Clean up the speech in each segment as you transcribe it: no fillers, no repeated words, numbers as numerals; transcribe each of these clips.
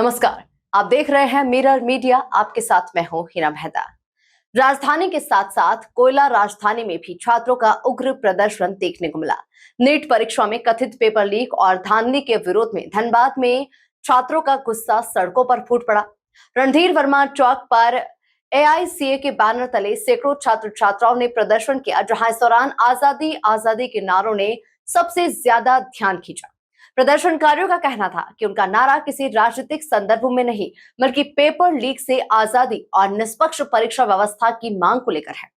नमस्कार, आप देख रहे हैं मिरर मीडिया। आपके साथ मैं हूं हिना मेहता। राजधानी के साथ साथ कोयला राजधानी में भी छात्रों का उग्र प्रदर्शन देखने को मिला। नीट परीक्षा में कथित पेपर लीक और धांधली के विरोध में धनबाद में छात्रों का गुस्सा सड़कों पर फूट पड़ा। रणधीर वर्मा चौक पर एआईसीए के बैनर तले सैकड़ों छात्र छात्राओं ने प्रदर्शन किया, जहां इस दौरान आजादी आजादी के नारों ने सबसे ज्यादा ध्यान खींचा। प्रदर्शनकारियों का कहना था कि उनका नारा किसी राजनीतिक संदर्भ में नहीं, बल्कि पेपर लीक से आजादी और निष्पक्ष परीक्षा व्यवस्था की मांग को लेकर है।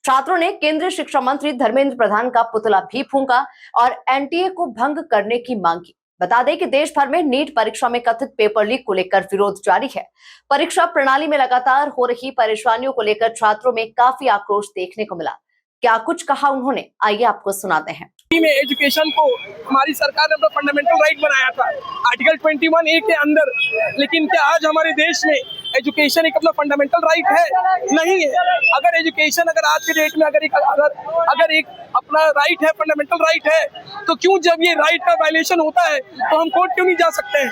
छात्रों ने केंद्रीय शिक्षा मंत्री धर्मेंद्र प्रधान का पुतला भी फूंका और एनटीए को भंग करने की मांग की। बता दें कि देश भर में नीट परीक्षा में कथित पेपर लीक को लेकर विरोध जारी है। परीक्षा प्रणाली में लगातार हो रही परेशानियों को लेकर छात्रों में काफी आक्रोश देखने को मिला। क्या कुछ कहा उन्होंने, आइए आपको सुनाते हैं। में एजुकेशन को हमारी सरकार ने अपना फंडामेंटल राइट बनाया था आर्टिकल 21A के अंदर, लेकिन क्या आज हमारे देश में एजुकेशन एक अपना फंडामेंटल राइट है? नहीं है। अगर एजुकेशन अगर आज के डेट में अगर एक अपना राइट है, फंडामेंटल राइट है, तो क्यों जब ये राइट का वायलेशन होता है तो हम कोर्ट क्यों नहीं जा सकते हैं?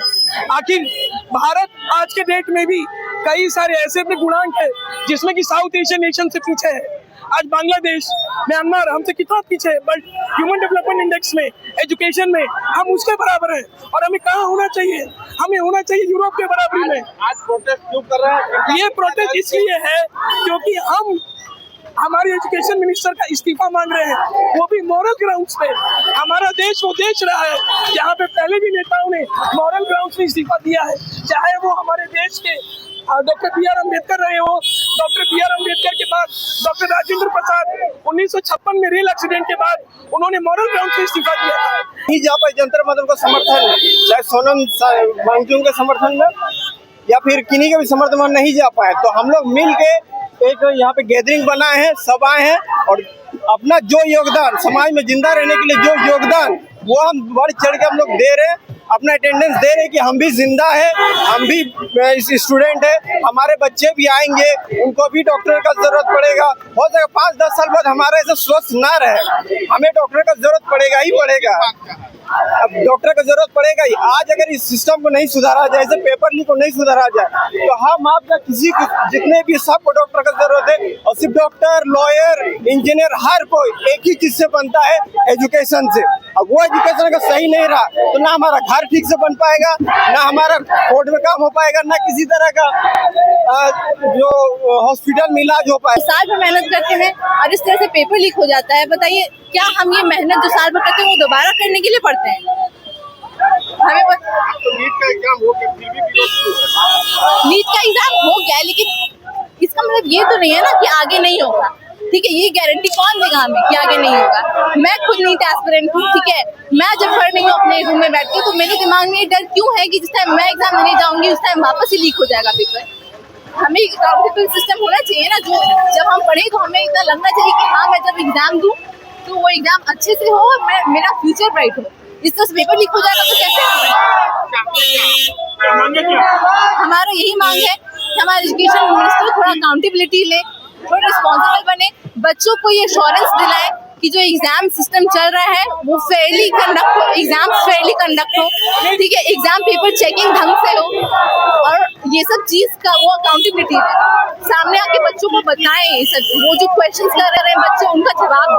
आखिर भारत आज के डेट में भी कई सारे ऐसे अपने गुणांक है जिसमें कि साउथ एशियन नेशन से पीछे है। आज बांग्लादेश, म्यांमार हमसे कितना पीछे है, बट ह्यूमन डेवलपमेंट इंडेक्स में, एजुकेशन में हम उसके बराबर हैं। और हमें कहाँ होना चाहिए? हमें होना चाहिए यूरोप के बराबरी में। आज प्रोटेस्ट क्यों कर रहे हैं? ये प्रोटेस्ट इसलिए है क्योंकि हम हमारे एजुकेशन मिनिस्टर का इस्तीफा मांग रहे हैं, वो भी मॉरल ग्राउंड्स पे। हमारा देश वो देश रहा है जहाँ पे पहले भी नेताओं ने मॉरल ग्राउंड्स पे इस्तीफा दिया है, चाहे वो हमारे देश के डॉक्टर बी आर अम्बेडकर रहे हो। डॉक्टर बी आर अम्बेडकर के बाद डॉक्टर राजेंद्र प्रसाद 1956 में रेल एक्सीडेंट के बाद उन्होंने मॉरल ग्राउंड से इस्तीफा दिया था। नहीं जा पाए जंतर मंतर का समर्थन, चाहे सोनम वांगचुक के समर्थन में या फिर किन्हीं के भी समर्थन में नहीं जा पाए, तो हम लोग मिल के एक यहाँ पे गैदरिंग बनाए हैं, सब आए हैं और अपना जो योगदान समाज में जिंदा रहने के लिए जो योगदान वो हम बढ़ चढ़ के हम लोग दे रहे हैं, अपना अटेंडेंस दे रहे हैं कि हम भी जिंदा है, हम भी स्टूडेंट है, हमारे बच्चे भी आएंगे, उनको भी डॉक्टर का जरूरत पड़ेगा। हो सके 5-10 साल बाद हमारा ऐसा स्वस्थ ना रहे, हमें डॉक्टर का जरूरत पड़ेगा ही पड़ेगा। अब डॉक्टर का जरूरत पड़ेगा ही। आज अगर इस सिस्टम को नहीं सुधारा जाए, ऐसे पेपर लीक को नहीं सुधारा जाए, तो हम आप किसी जितने भी सबको डॉक्टर का जरूरत है। और सिर्फ डॉक्टर, लॉयर, इंजीनियर, हर कोई एक ही चीज से बनता है, एजुकेशन से। अब वो एजुकेशन अगर सही नहीं रहा तो ना हमारा घर ठीक से बन पाएगा, ना हमारा कोर्ट में काम हो पाएगा, ना किसी तरह का जो हॉस्पिटल में इलाज हो पाएगा। साल भर मेहनत करते हैं और इस तरह से पेपर लीक हो जाता है। बताइए, क्या हम ये मेहनत जो साल भर करते हैं वो दोबारा करने के लिए पढ़ते हैं? हमें तो नीट का एग्जाम हो गया, फिर भी नीट का एग्जाम हो गया, लेकिन इसका मतलब ये तो नहीं है ना कि आगे नहीं होगा। ठीक है, ये गारंटी कौन देगा हमें कि आगे नहीं होगा? मैं खुद नीट एस्पिरेंट हूँ, ठीक है। मैं जब पढ़ रही हूँ अपने रूम में बैठ के, तो मेरे दिमाग में डर क्यों है कि जिस टाइम मैं एग्जाम देने जाऊंगी उस टाइम वापस ही लीक हो जाएगा पेपर। हमें अकाउंटेबल सिस्टम होना चाहिए ना, जो जब हम पढ़े तो हमें इतना लगना चाहिए कि हाँ, मैं जब एग्जाम दूं तो वो एग्जाम अच्छे से हो और मेरा फ्यूचर ब्राइट हो। इस तरह से पेपर लीक हो जाएगा तो कैसे? हमारा यही मांग है कि हमारा एजुकेशन मिनिस्टर थोड़ा अकाउंटेबिलिटी ले, थोड़ा रिस्पॉन्सिबल बने, बच्चों को ये एश्योरेंस दिलाए कि जो एग्जाम सिस्टम चल रहा है वो फेयरली कंडक्ट हो, एग्जाम फेयरली कंडक्ट हो, ठीक है, एग्जाम पेपर चेकिंग ढंग से हो और ये सब चीज का वो अकाउंटेबिलिटी है। सामने आके बच्चों को बताएं, सब वो जो क्वेश्चंस कर रहे हैं बच्चे, उनका जवाब